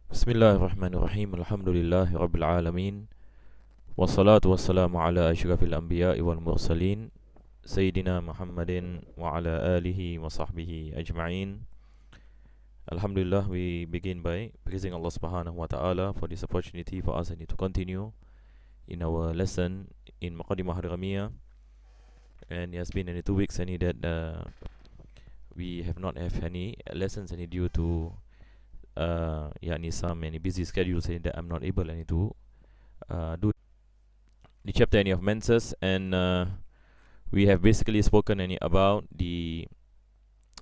Bismillahirrahmanirrahim. Alhamdulillahi Rabbil Alamin. Wassalatu wassalamu ala ashrafil anbiya'i wal mursalin Sayyidina Muhammadin wa ala alihi wa sahbihi ajma'in. Alhamdulillah, we begin by praising Allah subhanahu wa ta'ala for this opportunity for us to continue in our lesson in Muqaddimah hadramiyyah. And it has been 2 weeks that we have not have any lessons due to some busy schedules that I'm not able to do the chapter of menses, and we have basically spoken about the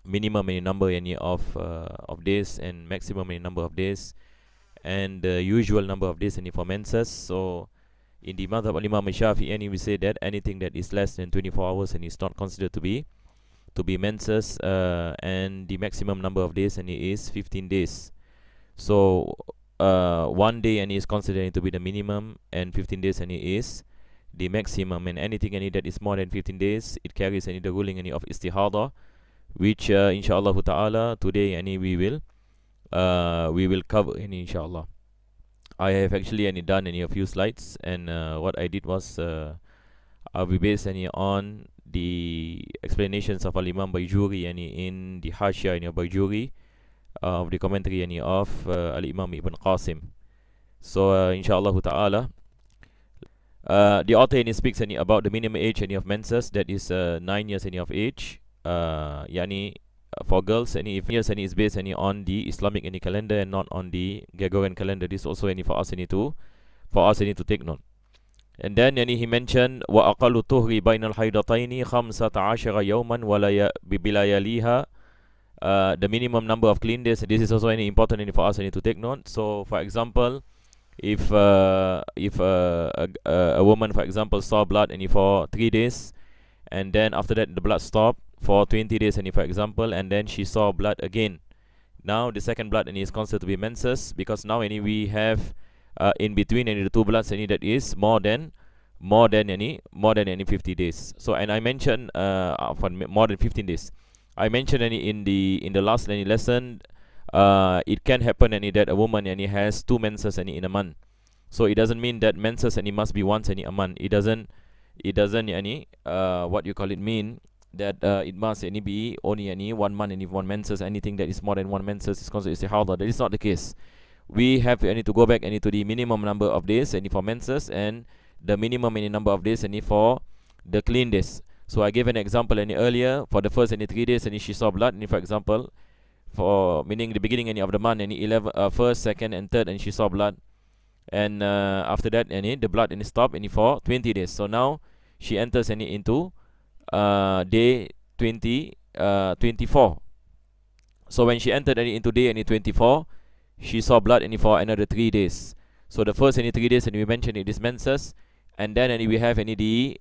minimum number of days and maximum number of days and the usual number of days for menses. So in the madhab al-Imam Shafi'i, we say that anything that is less than 24 hours is not considered to be menses, and the maximum number of days is 15 days. So 1 day is considered to be the minimum, and 15 days is the maximum. And anything that is more than 15 days, it carries the ruling of istihadah, which inshallah ta'ala today we will cover inshallah. I have actually done a few slides, and what I did was I'll be based on the explanations of Al-Imam Bayjuri in the Hashia Bayjuri of the commentary of Al-Imam Ibn Qasim. So inshallah ta'ala, the author speaks about the minimum age of menses, that is 9 years of age, for girls, if years is based on the Islamic calendar and not on the Gregorian calendar. This also for us to take note. And then he mentioned wa aqallu tuhri bainal haydataini 15 yawman wa bilayaliha, the minimum number of clean days. This is also important for us to take note. So for example, if a woman, for example, saw blood for 3 days, and then after that the blood stopped for 20 days for example, and then she saw blood again, now the second blood is considered to be menses, because now we have in between the two bloods that is more than 50 days. So, and I mentioned for more than 15 days, I mentioned in the last lesson, it can happen that a woman has 2 menses in a month. So it doesn't mean that menses must be once a month. It doesn't what you call it mean that it must be only 1 month and 1 menses. Anything that is more than 1 menses is considered istihadah. That is not the case. We have to go back to the minimum number of days for menses, and the minimum number of days for the clean days. So I gave an example earlier. For the first 3 days she saw blood, for example, for meaning the beginning of the month, 1st, 2nd and 3rd, and she saw blood, and after that the blood stopped for 20 days. So now she enters into day 24. So when she entered into day 24, she saw blood for another 3 days. So the first 3 days we mentioned it is menses, and then we have the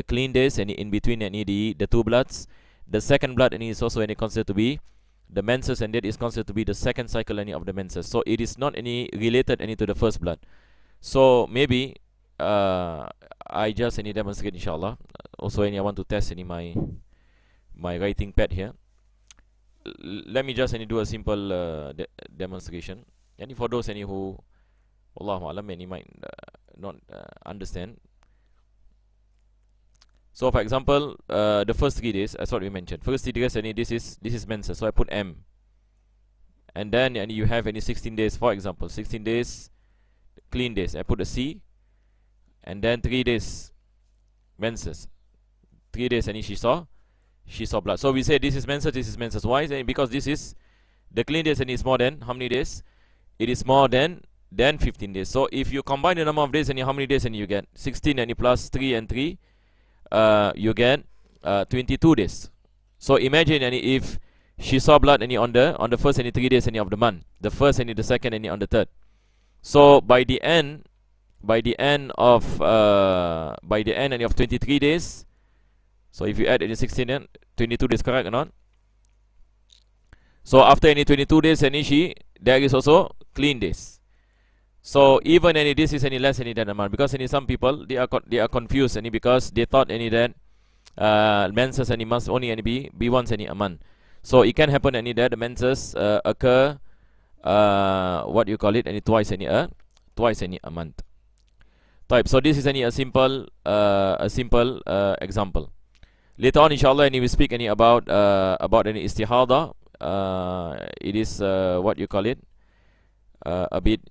clean days in between the 2 bloods. The second blood is also considered to be the menses, and that is considered to be the second cycle of the menses. So it is not related to the first blood. So maybe I just demonstrate inshallah. Also I want to test my writing pad here. Let me just do a simple demonstration. And for those who Allahu Alam might not understand. So for example, the first 3 days, as what we mentioned, first 3 days this is menses, so I put M. And then you have 16 days, for example, 16 days clean days, I put a C. And then 3 days menses, 3 days she saw blood. So we say this is menses. Why? Because this is the clean days, and it's more than how many days? It is more than 15 days. So if you combine the number of days, how many days you get? 16 plus 3 and 3, you get 22 days. So imagine if she saw blood on the first 3 days of the month, the first the second on the third. So by the end of 23 days, so if you add 16 and 22 days, correct or not? So after 22 days there is also clean days. So even this is less than a month, because some people they are confused because they thought that menses must only be once a month. So it can happen that the menses occur what you call it, and twice any a month. Type. So this is a simple example. Later on, inshallah, we speak about any istihadah. It is what you call it, a bit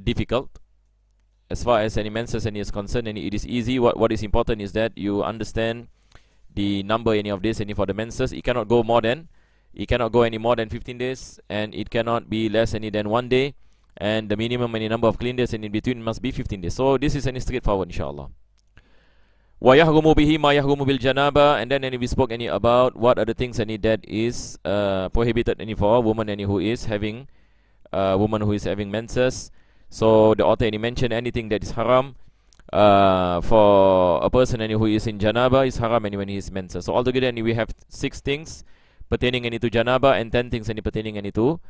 difficult as far as any menses is concerned, and it is easy. What is important is that you understand the number of days for the menses. It cannot go any more than 15 days, and it cannot be less than 1 day, and the minimum number of clean days in between must be 15 days. So this is straightforward, inshallah. وَيَحْرُمُ بِهِ مَا يَحْرُمُ بِالْجَنَابَةِ. And then we spoke about what are the things that is prohibited for a woman who is having menses. So the author mentioned anything that is haram for a person who is in janaba is haram when he is menses. So altogether we have 6 things pertaining to janaba and 10 things pertaining to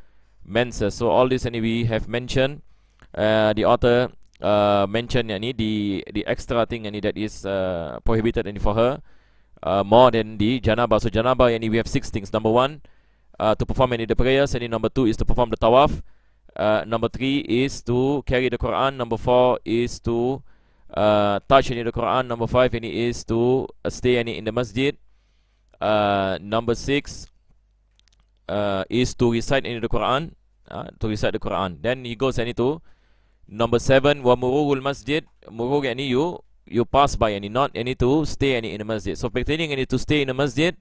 menses. So all this we have mentioned. The author mentioned the extra thing that is prohibited for her more than the janaba. So janaba we have 6 things. Number 1, to perform the prayers, and number 2 is to perform the tawaf. Number 3 is to carry the Quran. Number 4 is to touch the Quran. Number 5 is to stay in the masjid. Number 6 is to recite the Quran. Then he goes to number 7, wa mururul masjid. Murur you pass by not to stay in the masjid. So pertaining to stay in the masjid,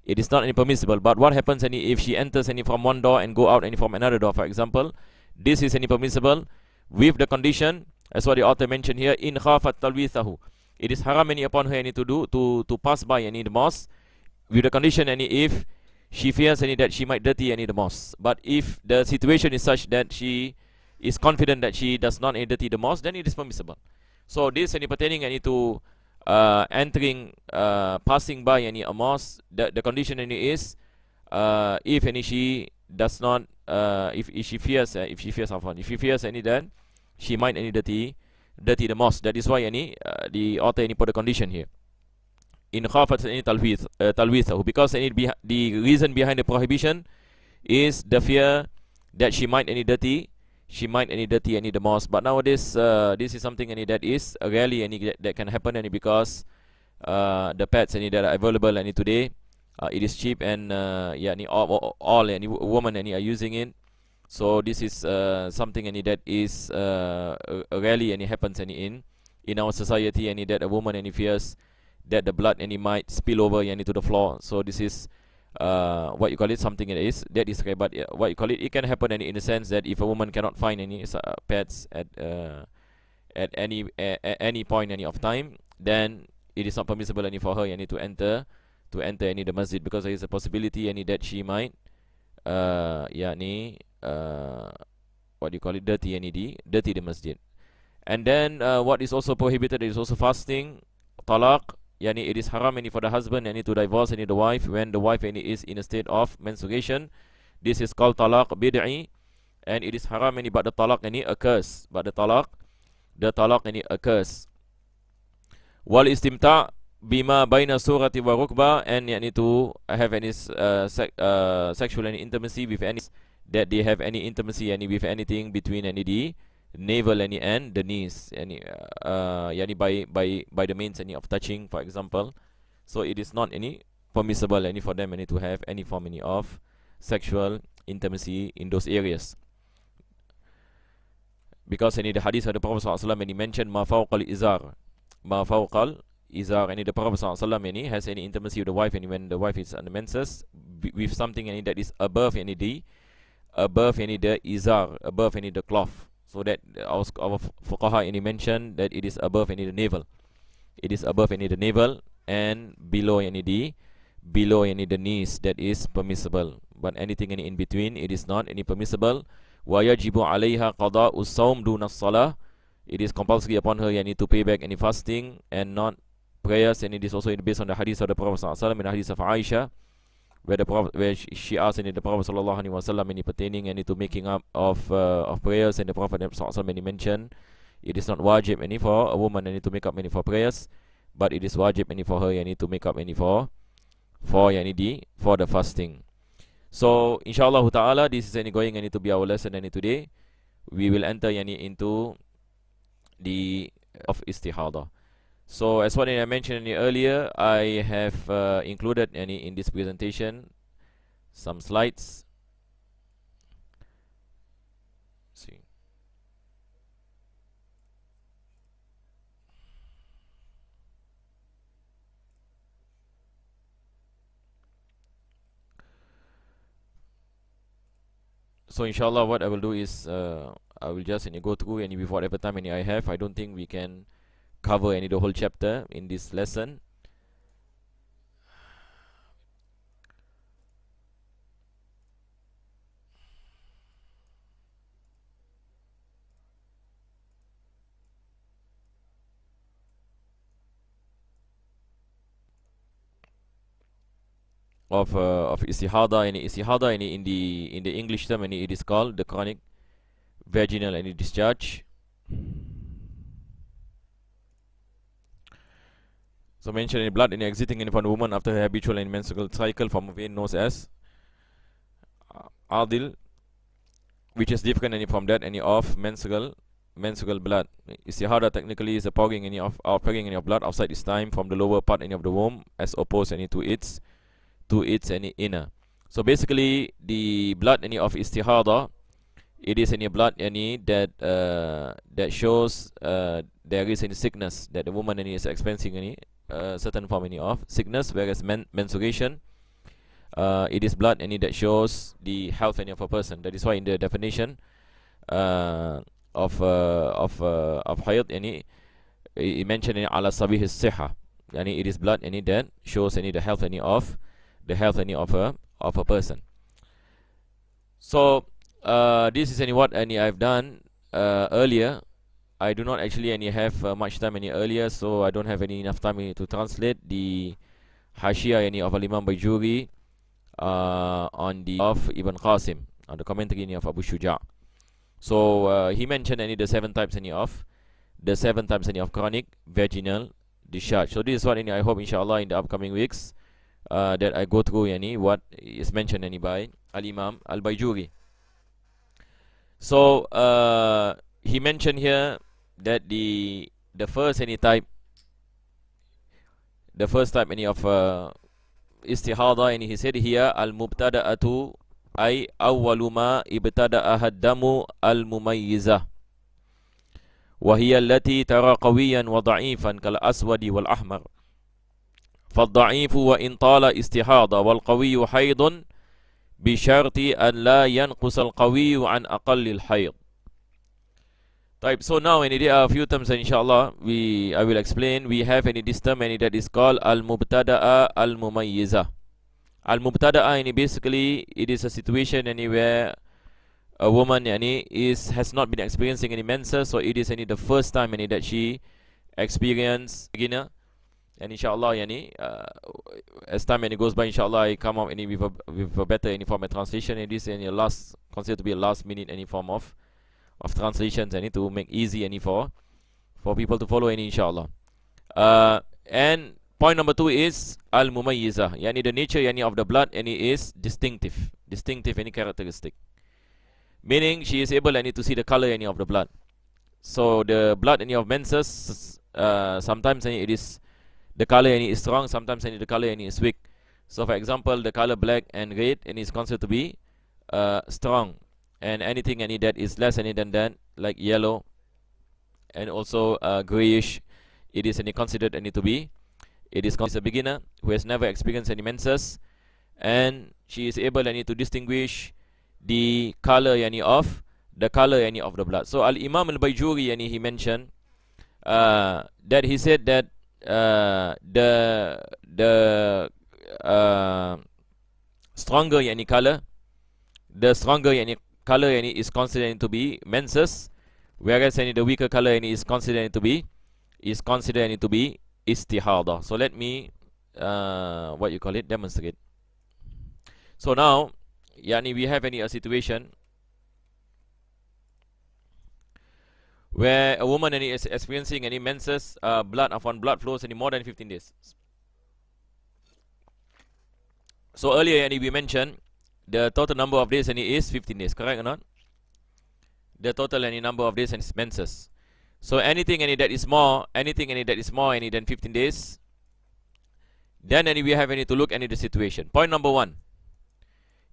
it is not permissible. But what happens if she enters from one door and go out from another door, for example? This is permissible with the condition, as what the author mentioned here, in khafat talwithahu. It is haram upon her to pass by the mosque, with the condition if she fears that she might dirty the mosque. But if the situation is such that she is confident that she does not dirty the mosque, then it is permissible. So this pertaining to entering, passing by a mosque, the condition is if she does not, if she fears then she might dirty the mosque. That is why the author put a condition here. In khafat talwithahu, because the reason behind the prohibition is the fear that she might dirty the mosque. But nowadays this is something that is rarely that can happen because the pads that are available today, it is cheap, and all women are using it. So this is something that is rarely happens in our society, that a woman fears that the blood might spill over to the floor. So this is what you call it, something that is but what you call it, it can happen in the sense that if a woman cannot find any pads at any point of time, then it is not permissible for her to enter the masjid, because there is a possibility that she might what do you call it, dirty the masjid. And then what is also prohibited is also fasting, talaq. It is haram for the husband to divorce the wife when the wife is in a state of menstruation. This is called talaq bid'i, and it is haram but the talaq occurs. But the talaq occurs. Wal istimta' bima baina surati wa rukba, and to have sexual intimacy with any, that they have any intimacy with anything between the navel and the knees, by the means of touching, for example. So it is not permissible for them to have any form of sexual intimacy in those areas, because the hadith of the Prophet ﷺ, when he mentioned ma fawqal izar, and the Prophet ﷺ has any intimacy with the wife, and when the wife is on the menses, with something that is above the izar, above the cloth. So that our fuqaha mentioned that it is above the navel. It is above the navel and below the knees, that is permissible. But anything in between, it is not permissible. Wa yajibu 'alayha qada'u as-sawm duna as-salah. It is compulsory upon her to pay back any fasting and not prayers, and it is also based on the hadith of the Prophet ﷺ, and the hadith of Aisha, where she asked the Prophet sallallahu alaihi wasallam pertaining to making up of prayers, and the Prophet sallallahu alaihi wasallam mentioned it is not wajib for a woman to make up for prayers, but it is wajib for her to make up for the fasting. So inshallah ta'ala, this is going to be our lesson today. We will enter into the of istihadah. So as what I mentioned earlier, I have included in this presentation some slides. See. So inshallah what I will do is I will just go through with whatever time I have. I don't think we can cover the whole chapter in this lesson. Of istihadah, istihadah in the English term, it is called the chronic vaginal discharge. So mentioned in blood exiting from the woman after her habitual and menstrual cycle from a vein known as adil, which is different from that of menstrual blood. Istihadah technically is a pouring of blood outside its time from the lower part of the womb, as opposed to its inner. So basically the blood of istihadah, it is blood that shows there is any sickness, that the woman is experiencing certain form of sickness, whereas menstruation, it is blood that shows the health of a person. That is why in the definition of hayd, it mentioned ala sabih as-sihah, it is blood that shows the health of a person. So this is what I've done earlier. I do not actually have much time earlier, so I don't have enough time to translate the Hashiyah of Al-Imam Bajuri on the of Ibn Qasim, on the commentary of Abu Shuja'. So he mentioned the 7 types of chronic vaginal discharge. So this is what I hope inshallah in the upcoming weeks that I go through what is mentioned by Al-Imam Al-Bajuri. So he mentioned here that the first type of istihadah, and he said here al-mubtada'atu ay awwalu ma ibtada'aha ad-damu al-mumayyizah wa hiya allati tara qawiyan wa da'ifan kal aswadi wal ahmar. فالضعيف وإن طال استحاضة والقوي حيض بشرط أن لا ينقص القوي عن أقل الحيض. Type. So now there are a few terms inshallah I will explain. We have this term that is called al-mubtada'a al-mumayyiza. Al-mubtada'a basically it is a situation where a woman has not been experiencing any menses, so it is the first time that she experience beginner. And inshallah as time goes by, inshallah I come out with a better form of translation. And this last considered to be a last minute form of translations to make easy for people to follow inshallah. And point number 2 is al-mumayyiza, the nature of the blood is distinctive characteristic, meaning she is able to see the color of the blood. So the blood of menses, sometimes it is the color is strong, sometimes the color is weak. So for example, the color black and red is considered to be strong, and anything that is less than that, like yellow and also grayish, it is considered to be, it is considered a beginner who has never experienced any menses, and she is able to distinguish the color of the blood. So Al-Imam Al-Bajuri he mentioned that he said that the stronger color, is considered to be menses, whereas the weaker color is considered to be istihadah. So let me demonstrate. So now we have a situation where a woman is experiencing menses, blood flows more than 15 days. So earlier we mentioned the total number of days any is 15 days, correct or not? The total any number of days and menses. So anything any that is more, anything any that is more any than 15 days, then any we have any to look any the situation. Point number 1.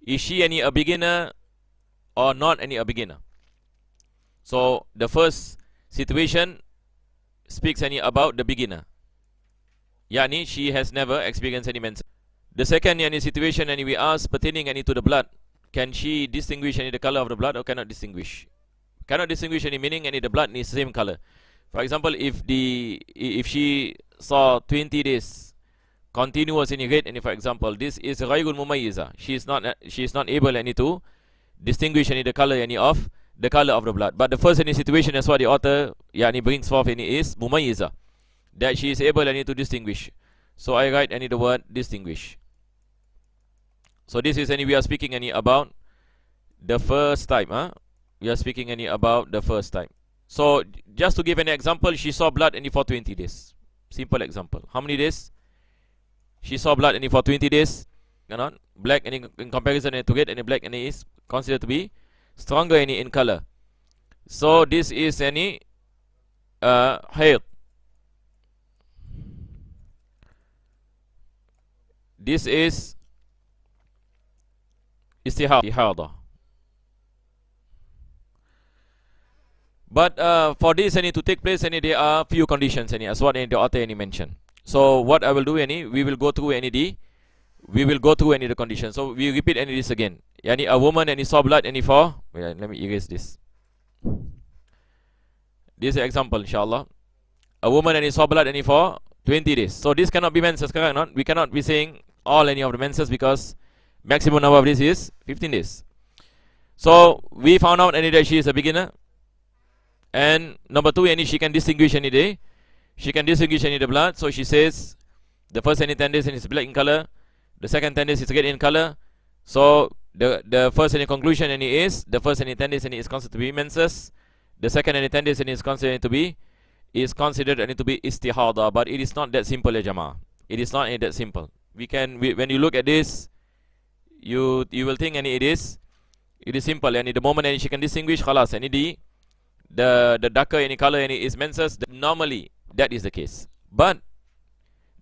Is she any a beginner or not any a beginner? So the first situation speaks any about the beginner. Yani she has never experienced any menses. The second any situation any we ask pertaining any to the blood. Can she distinguish any the color of the blood or cannot distinguish? Cannot distinguish any meaning any the blood is same color. For example, if she saw 20 days continuous in red, and for example this is ghayrul mumayyiza, she is not able any to distinguish any the color any of the color of the blood. But the first any situation, that's what the author yani brings forth any is mumayyiza, that she is able any to distinguish. So I write any the word distinguish. So this is any we are speaking any about the first type, we are speaking any about the first type. So just to give an example, she saw blood any for 20 days. Simple example. How many days? She saw blood any for 20 days. Black any in comparison to red, any black any is considered to be stronger any in color. So this is any hayd. This is istihadah. But for this any to take place any there are few conditions any as what any the author any mentioned. So what I will do any, we will go through any the conditions. So we repeat any this again. Yani a woman any saw blood any for, wait, let me erase this. This is an example, inshallah. A woman any saw blood any for 20 days. So this cannot be menses, correct? Not? We cannot be saying all any of the menses because maximum number of days is 15 days. So we found out any that she is a beginner. And number 2, any she can distinguish any day. She can distinguish any the blood. So she says the first any 10 days is black in color, the second 10 days is red in color. So the first any conclusion any is the first any 10 days any is considered to be menses. The second any 10 days any is considered to be istihadah. But it is not that simple, Jama'ah. It is not that simple. When you look at this, you will think any it is simple. And the moment any she can distinguish, khalas, any the darker any color any is menses. Normally that is the case, but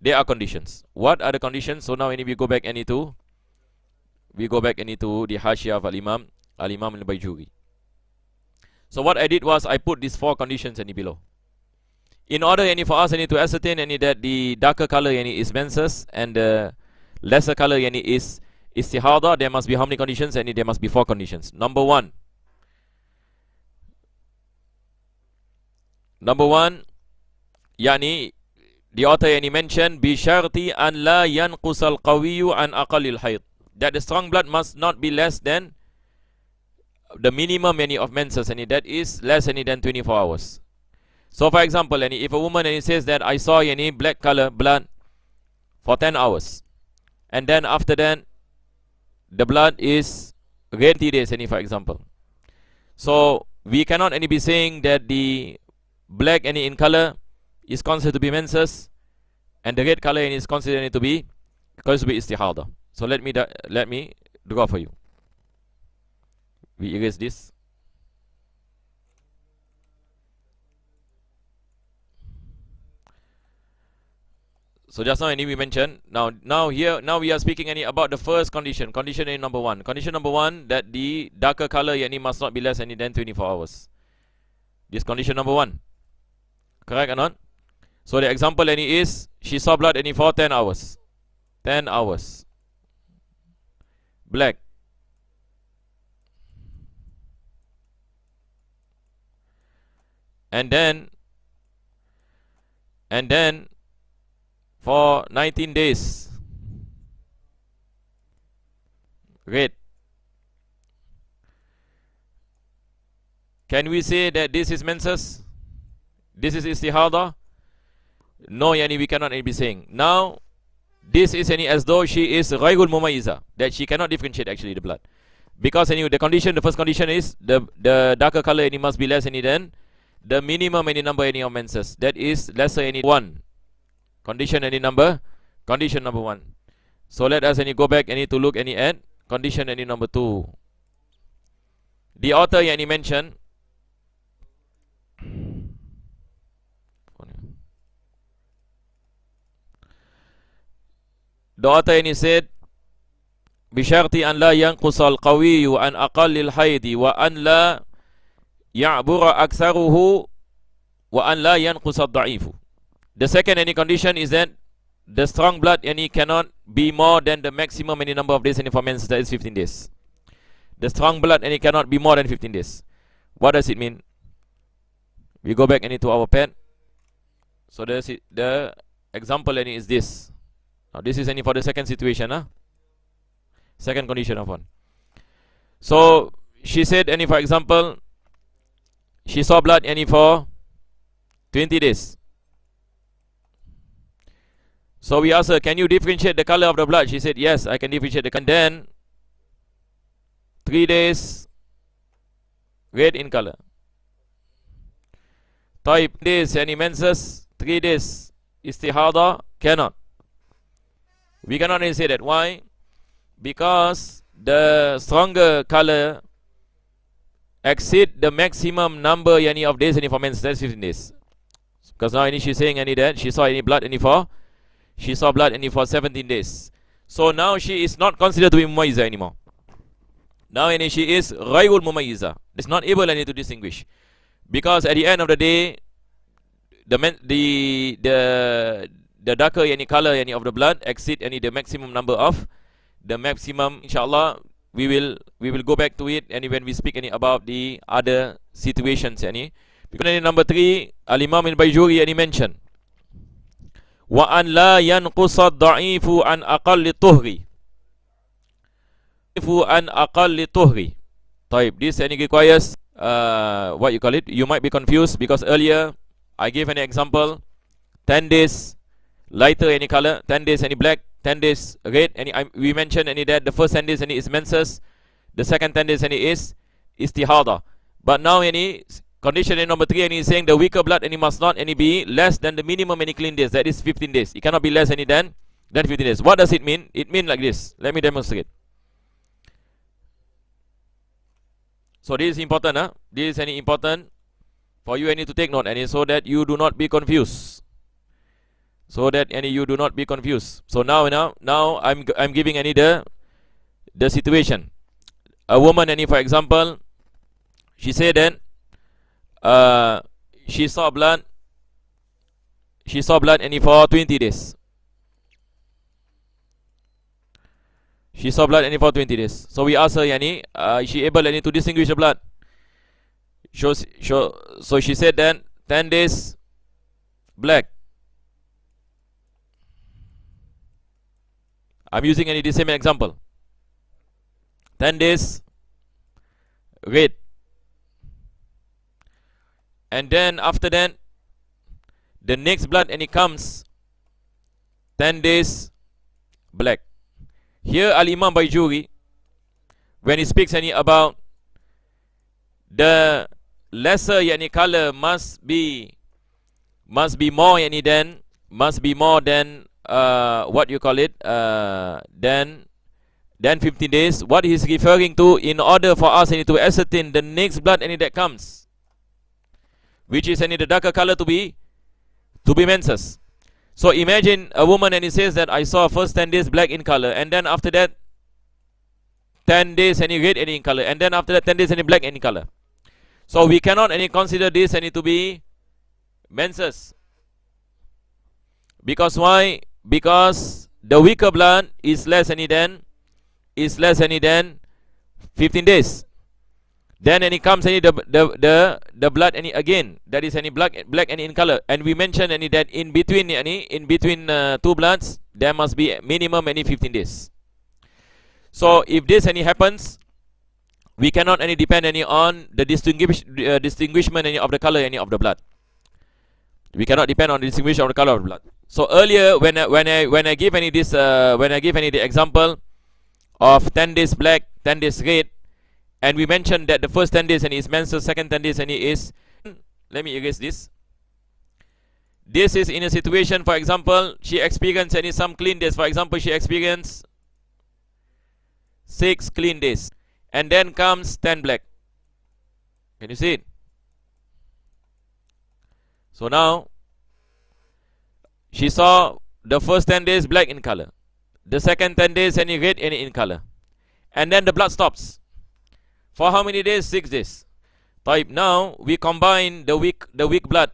there are conditions. What are the conditions? So now we go back any to the Hashiyah of Al-Imam Al-Bayjuri. So what I did was I put these 4 conditions any below, in order any for us any to ascertain any that the darker color any is menses and the lesser color any is istihadah. There must be how many conditions? Any there must be 4 conditions. Number one, yani the author any mentioned bi sharti an la yanqus al qawiyyu an aqallil hayd, that the strong blood must not be less than the minimum any of menses, any that is less any than 24 hours. So for example, any if a woman any says that I saw any black color blood for 10 hours, and then after that the blood is red 30 days any for example, so we cannot any be saying that the black any in color is considered to be menses and the red color any is considered to be istihadah. So let me draw for you. We erase this. So just now we mentioned. Now we are speaking any about the first condition. Condition any number 1. Condition number 1, that the darker color any must not be less any than 24 hours. This condition number 1. Correct or not? So the example any is she saw blood any for 10 hours. 10 hours. Black. And then for 19 days red. Can we say that this is menses? This is istihadah? No, yani we cannot be saying. Now this is any as though she is ghayrul mumayyiza, that she cannot differentiate actually the blood, because any the condition, the first condition is the darker color any must be less any than the minimum any number any of menses, that is lesser any 1. Condition any number, condition number 1. So let us any go back any to look any at condition any number 2. The author yani mentioned said بشرط أن لا ينقص القوي عن أقل الحيض وأن لا يعبر أكثره وأن لا ينقص الضعيف. The second any condition is that the strong blood any cannot be more than the maximum any number of days any for menses, that is 15 days. The strong blood any cannot be more than 15 days. What does it mean? We go back any to our pen. So the example any is this. Now this is any for the second situation, second condition of one. So she said any, for example, she saw blood any for 20 days. So we asked her, can you differentiate the color of the blood? She said, yes, I can differentiate the color. And then 3 days red in color. Type days any menses, 3 days istihadah, cannot. We cannot really say that. Why? Because the stronger color exceed the maximum number yani of days any for menses, that's 15 days. Because now any she's saying any that she saw any blood any for, she saw blood any for 17 days. So now she is not considered to be mumayyiza anymore. Now any she is ghayrul mumayyiza. It's not able any to distinguish. Because at the end of the day, the darker any color any of the blood exceed any the maximum number of the maximum. Inshallah, we will go back to it and when we speak any about the other situations any. Because any number 3, Al-Imam al-Bayjuri any mentioned wa an la yanqusa ad-da'ifu an aqalli tuhri. An aqalli tuhri. Type this any requires what you call it. You might be confused because earlier I gave an example: 10 days lighter any color, 10 days any black, 10 days red. We mentioned any that the first 10 days any is menses, the second 10 days any is istihadah. But now any condition in number 3 any is saying the weaker blood any must not any be less than the minimum any clean days, that is 15 days. It cannot be less any than 15 days. What does it mean? It means like this. Let me demonstrate. So this is important, this is any important for you any to take note any, so that you do not be confused. So that any you do not be confused. So now I'm giving any the situation. A woman any, for example, she said then she saw blood any for 20 days. She saw blood any for 20 days. So we asked her yani, is she able any to distinguish the blood? So she said then 10 days black. I'm using any the same example. 10 days red. And then after that, the next blood any comes 10 days black. Here Al-Imam Bayjuri, when he speaks any about the lesser yani color must be more yani than what you call it than 15 days. What he's referring to, in order for us any to ascertain the next blood any that comes, which is any the darker color to be menses. So imagine a woman and he says that I saw first 10 days black in color, and then after that 10 days any red any in color, and then after that 10 days any black any color. So we cannot any consider this any to be menses. Because why? Because the weaker blood is less any than 15 days. Then any comes any the blood any again, that is any black any in color, and we mentioned any that in between two bloods there must be minimum any 15 days. So if this any happens, we cannot any depend any on the distinguishment any of the color any of the blood. We cannot depend on the distinguishment of the color of the blood. So earlier when I give any this the example of 10 days black, 10 days red, and we mentioned that the first 10 days any is menses, second 10 days any is, let me erase this. This is in a situation, for example, she experienced any some clean days. For example, she experienced 6 clean days. And then comes 10 black. Can you see it? So now, she saw the first 10 days black in color. The second 10 days any red, any in color. And then the blood stops. For how many days? 6 days. Type. Now we combine the weak blood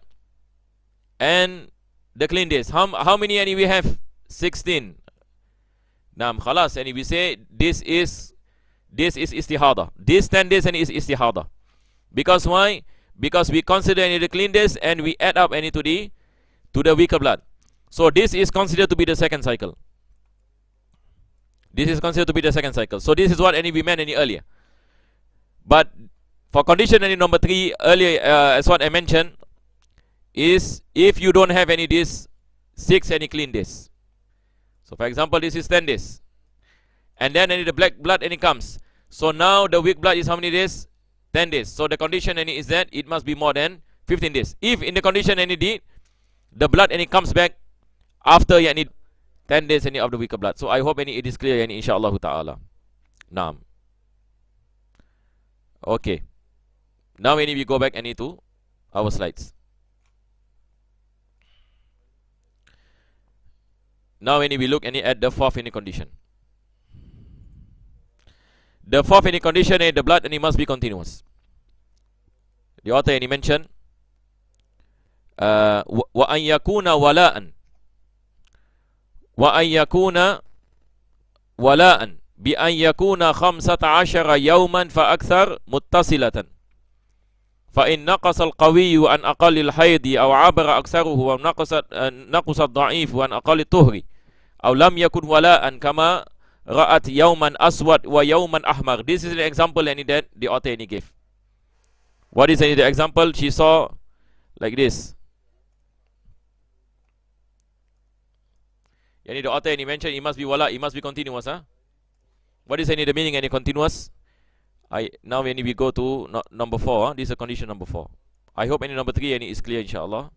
and the clean days. How many any we have? 16. Now khalas, and we say this is istihadah. This 10 days and is istihadah. Because why? Because we consider any the clean days and we add up any to the weaker blood. So this is considered to be the second cycle. This is considered to be the second cycle. So this is what any we meant any earlier. But for condition any number 3 earlier, as what I mentioned, is if you don't have any this 6 any clean days. So for example, this is 10 days. And then any the black blood any comes. So now the weak blood is how many days? 10 days. So the condition any is that it must be more than 15 days. If in the condition any the blood any comes back after any 10 days any of the weaker blood. So I hope any it is clear any inshallah ta'ala. Naam. Okay. Now any we go back any to our slides. Now any we look any at the fourth any condition. The fourth any condition the blood any must be continuous. The author any mentioned wa an yakuna wala'an bi an yakuna 15 yawman fa akthar muttasilatan fa in naqasa al-qawiyyu an aqalli al-hayd aw 'abara aktharuhu wa naqasa ad-da'if wa an aqalli tuhri aw lam yakun wala'an kama ra'at yawman aswad wa yawman ahmar. This is an example any that the author any gave. What is any the example? She saw like this. Yani the author any mentioned it must be wala, it must be continuous. What is any the meaning any continuous? Now any we go to number 4. This is a condition number 4. I hope any number 3 any is clear inshallah.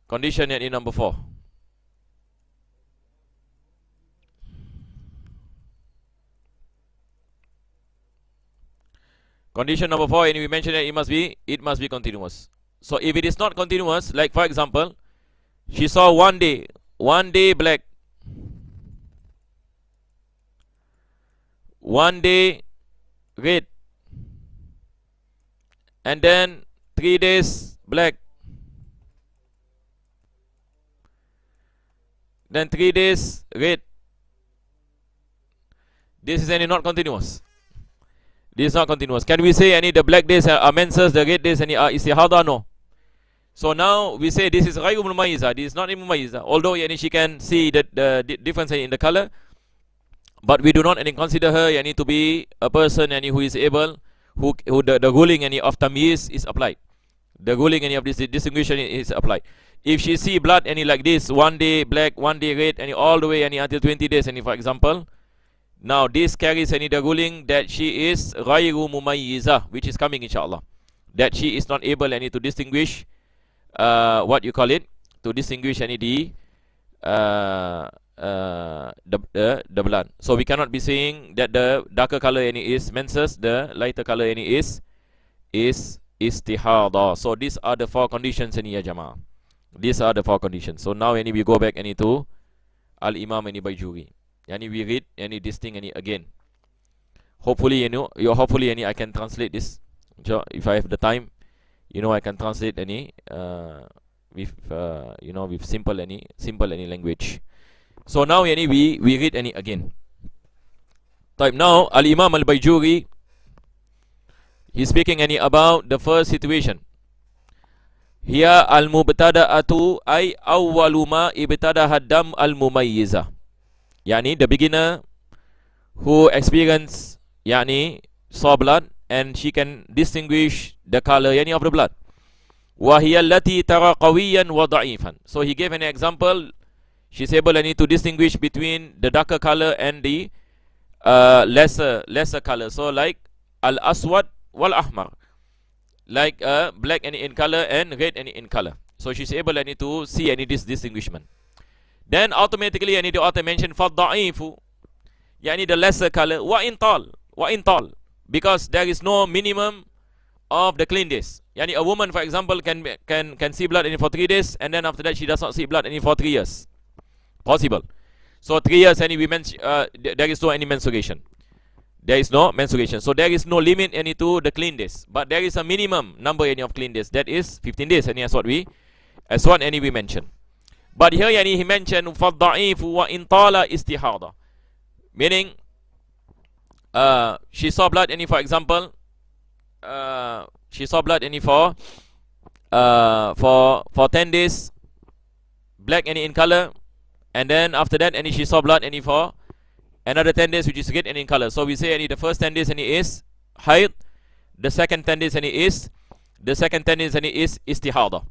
Condition any number 4. Condition number 4, and we mentioned that it must be continuous. So if it is not continuous, like for example, she saw one day black, one day red, and then 3 days black, then 3 days red. This is any not continuous. This is not continuous. Can we say any the black days are menses, the red days any are istihadah? No. So now we say this is ghayru mumayyiza. This is not mumayyiza. Although yani she can see that the difference in the color, but we do not any consider her any to be a person any who is able, who the ruling any of tamyiz is applied. The ruling any of this distinguishing is applied. If she see blood any like this, one day black, one day red, any all the way any until 20 days any for example. Now this carries any the ruling that she is ghayru mumayyiza, which is coming inshallah. That she is not able any to distinguish what you call it, to distinguish any the blood. So we cannot be saying that the darker color any is menses, the lighter color any is istihadah. So these are the 4 conditions any ya jama'ah. These are the 4 conditions. So now any we go back any to Al-Imam any Bajuri. Yani we read any this thing any again. Hopefully hopefully any I can translate this. So if I have the time, I can translate any with with simple any language. So now any we read any again. Type now Al-Imam Al-Bajuri, he's speaking any about the first situation. Hiya al-mubtada'atu ay awwalu ma ibtadaha dam al-mumayyiza. Yani the beginner who experience saw blood and she can distinguish the color yani of the blood. Wa hiya allati tara qawiyan wa da'ifan. So he gave an example. She's able to distinguish between the darker color and the lesser color. So like al-aswad wal ahmar, like black any in color and red any in color. So she's able to see any this distinguishment. Then automatically the author mentioned فَالضَّعِيفُ, the lesser color, وَإِنْ because there is no minimum of the clean days. A woman, for example, can see blood for 3 days, and then after that she does not see blood for 3 years. Possible. So 3 years there is no any menstruation. There is no menstruation. So there is no limit to the clean days. But there is a minimum number of clean days. That is 15 days. And that's what we mentioned. But here he mentioned فَالضَّعِيفُ وَإِنْ طَالَ إِسْتِحَادَةً. Meaning, she saw blood for example, she saw blood for 10 days, black in color, and then after that she saw blood for another 10 days, which is red in color. So we say the first 10 days is hayd, the second 10 days is istihadah.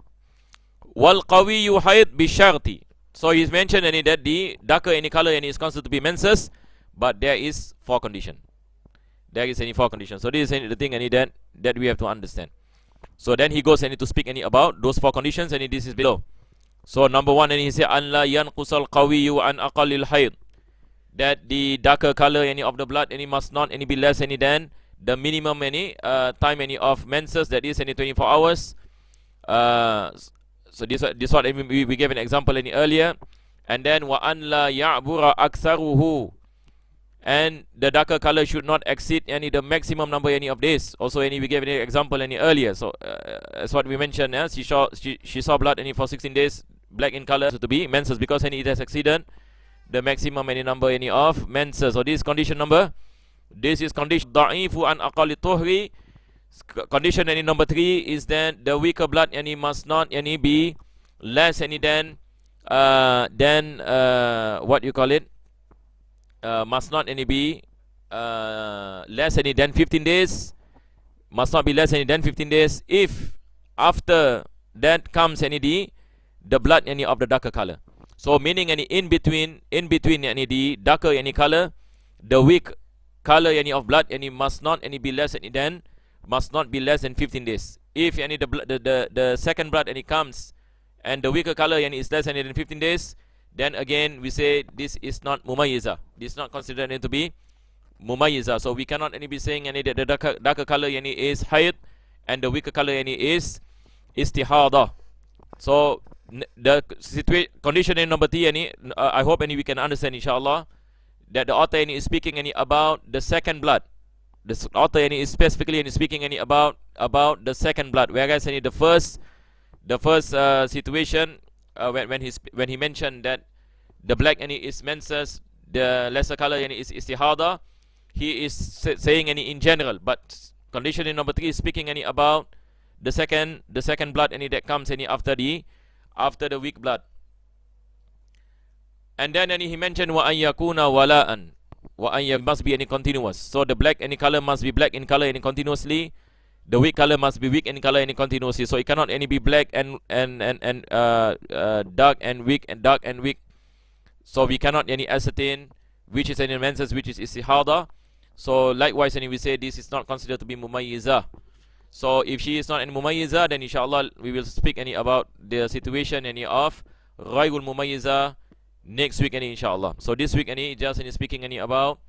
Wal qawiyyu hayd bi sharti. So he's mentioned that the darker color is considered to be menses, but there is 4 conditions. There is 4 conditions. So this is the thing that we have to understand. So then he goes to speak about those 4 conditions, and this is below. So number 1, he said an la yanqusal qawiyyu an aqallil hayd, that the darker color of the blood must not be less than the minimum time of menses, that is 24 hours. So this what we gave an example earlier. And then wa an la ya'bura aktsaruhu, and the darker color should not exceed the maximum number of days. Also we gave an example earlier. So as what we mentioned, she saw blood for 16 days, black in color, to be menses, because it has exceeded the maximum number of menses. So this is condition number. This is condition da'ifu an aqali tuhri. Condition number 3 is that the weaker blood must not be less than what you call it, must not be less than 15 days. Must not be less than 15 days. If after that comes the blood of the darker color. So meaning in between the darker color, the weak color of blood must not be less than 15 days. If the second blood comes and the weaker color is less than 15 days, then again we say this is not mumayyiza. This is not considered to be mumayyiza. So we cannot be saying that the darker color is hayd and the weaker color is istihadah. So the condition number 3, I hope we can understand, inshallah, that the author is speaking about the second blood. The author is specifically speaking about the second blood, whereas the first situation, when he mentioned that the black is menses, the lesser color is istihadah, he is saying in general. But condition number 3 is speaking about the second blood that comes after the weak blood. And then he mentioned wa an yakuna wala'an, must be continuous. So the black color must be black in color continuously. The weak color must be weak in color continuously. So it cannot be black and dark and weak and dark and weak. So we cannot ascertain which is an menses, which is istihadah. So likewise, we say this is not considered to be mumayyiza. So if she is not an mumayyiza, then inshallah we will speak about the situation of ghayrul mumayyiza next week inshallah. So this week just speaking about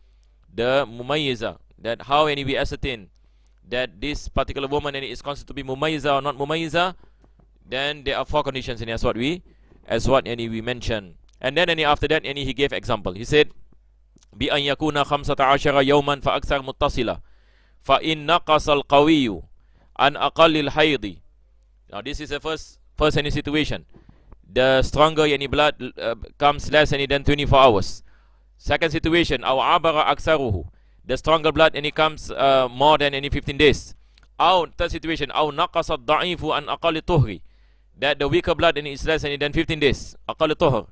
the mumayyiza, that how we ascertain that this particular woman is considered to be mumayyiza or not mumayyiza. Then there are 4 conditions, as what we mentioned. And then after that he gave example. He said bi an yakuna 15 yawman fa akthar muttasila fa in naqasa al qawiyyu an aqallil haydi. Now this is the first situation. The stronger blood comes less than 24 hours. Second situation, aw abara aksaruhu, the stronger blood comes more than 15 days. Third situation, aw naqasa ad-da'ifu an aqalli tuhri, that the weaker blood is less than 15 days, aqalli tuhr.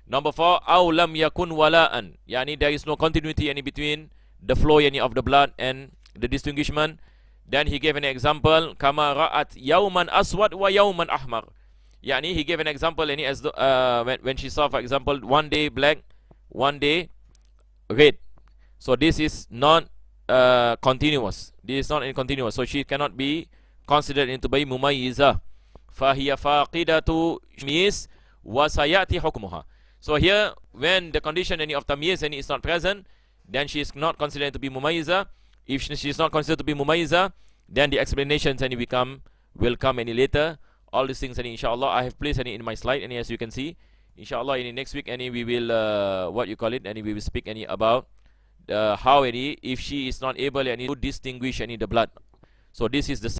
Number 4, aw lam yakun wala'an, there is no continuity between the flow of the blood and the distinguishment. Then he gave an example, kama ra'at yawman aswad wa yawman ahmar. He gave an example as when she saw, for example, 1 day black, 1 day red. So this is not continuous. This is not continuous. So she cannot be considered to be mumayyiza. Fahiya faqidatu shmis wa sayati hukmuha. So here, when the condition any of tamyiz any is not present, then she is not considered to be mumayyiza. If she is not considered to be mumayyiza, then the explanations any will come any later. All these things any inshallah I have placed any in my slide, and as you can see, inshallah any next week any we will what you call it, any we will speak any about how any if she is not able any to distinguish any the blood. So this is the